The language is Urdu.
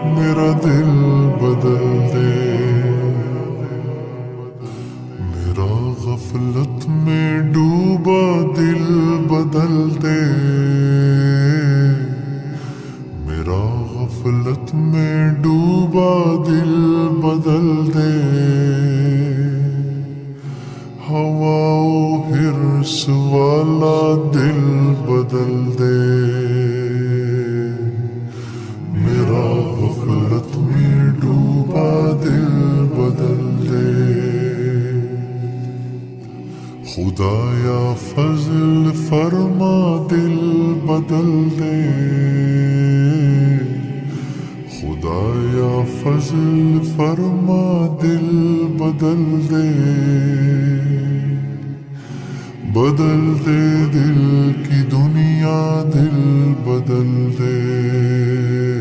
میرا دل بدل دے، میرا غفلت میں ڈوبا دل بدل دے، میرا غفلت میں ڈوبا دل بدل دے، ہوا و حرص والا دل بدل دے، میرا غفلت میں ڈوبا دل بدل دے، خدایا فضل فرما دل بدل دے، خدایا فضل فرما دل بدل دے، بدل دے دل کی دنیا دل بدل دے۔